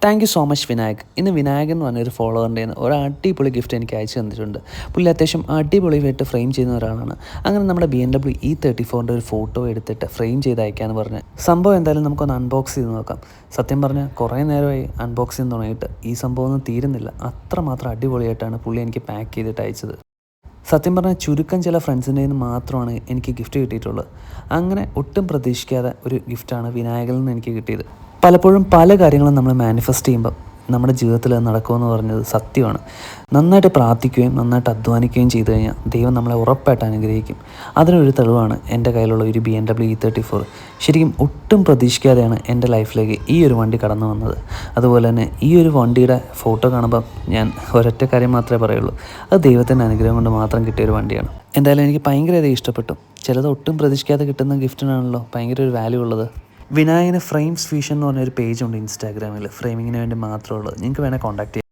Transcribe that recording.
Thank you so much Vinayak. ഇന്ന് വിനായകൻ എന്ന് പറഞ്ഞൊരു ഫോളോവറിൻ്റെ ഒരു അടിപൊളി ഗിഫ്റ്റ് എനിക്ക് അയച്ചു തന്നിട്ടുണ്ട്. പുള്ളി അത്യാവശ്യം അടിപൊളിയായിട്ട് ഫ്രെയിം ചെയ്യുന്ന ഒരാളാണ്. അങ്ങനെ നമ്മുടെ BMW E34ൻ്റെ ഒരു ഫോട്ടോ എടുത്തിട്ട് ഫ്രെയിം ചെയ്ത് അയക്കാമെന്ന് പറഞ്ഞ് സംഭവം എന്തായാലും നമുക്കൊന്ന് അൺബോക്സ് ചെയ്ത് നോക്കാം. സത്യം പറഞ്ഞാൽ കുറേ നേരമായി അൺബോക്സ് ചെയ്ത് തുടങ്ങിയിട്ട് ഈ സംഭവം ഒന്നും തീരുന്നില്ല. അത്രമാത്രം അടിപൊളിയായിട്ടാണ് പുള്ളി എനിക്ക് പാക്ക് ചെയ്തിട്ട് അയച്ചത്. സത്യം പറഞ്ഞാൽ ചുരുക്കം ചില ഫ്രണ്ട്സിൻ്റെ നിന്ന് മാത്രമാണ് എനിക്ക് ഗിഫ്റ്റ് കിട്ടിയിട്ടുള്ളത്. അങ്ങനെ ഒട്ടും പ്രതീക്ഷിക്കാതെ ഒരു ഗിഫ്റ്റാണ് വിനായകനിൽ നിന്ന് എനിക്ക് കിട്ടിയത്. പലപ്പോഴും പല കാര്യങ്ങളും നമ്മൾ മാനിഫെസ്റ്റ് ചെയ്യുമ്പോൾ നമ്മുടെ ജീവിതത്തിൽ നടക്കുമെന്ന് പറഞ്ഞത് സത്യമാണ്. നന്നായിട്ട് പ്രാർത്ഥിക്കുകയും നന്നായിട്ട് അധ്വാനിക്കുകയും ചെയ്തു കഴിഞ്ഞാൽ ദൈവം നമ്മളെ ഉറപ്പായിട്ട് അനുഗ്രഹിക്കും. അതിനൊരു തെളിവാണ് എൻ്റെ കയ്യിലുള്ള ഒരു BMW E34. ശരിക്കും ഒട്ടും പ്രതീക്ഷിക്കാതെയാണ് എൻ്റെ ലൈഫിലേക്ക് ഈ ഒരു വണ്ടി കടന്നു വന്നത്. അതുപോലെ തന്നെ ഈ ഒരു വണ്ടിയുടെ ഫോട്ടോ കാണുമ്പോൾ ഞാൻ ഒരൊറ്റ കാര്യം മാത്രമേ പറയുള്ളൂ, അത് ദൈവത്തിൻ്റെ അനുഗ്രഹം കൊണ്ട് മാത്രം കിട്ടിയൊരു വണ്ടിയാണ്. എന്തായാലും എനിക്ക് ഭയങ്കരമായിട്ട് ഇഷ്ടപ്പെട്ടു. ചിലത് ഒട്ടും പ്രതീക്ഷിക്കാതെ കിട്ടുന്ന ഗിഫ്റ്റിനാണല്ലോ ഭയങ്കര ഒരു വാല്യൂ ഉള്ളത്. വിനായകന് ഫ്രെയിംസ് ഫ്യൂഷൻ എന്ന് പറഞ്ഞൊരു പേജുണ്ട് ഇൻസ്റ്റാഗ്രാമിൽ, ഫ്രെയിമിങ്ങിന് വേണ്ടി മാത്രമുള്ളത്. നിങ്ങൾക്ക് വേണേൽ കോൺടാക്ട് ചെയ്യാം.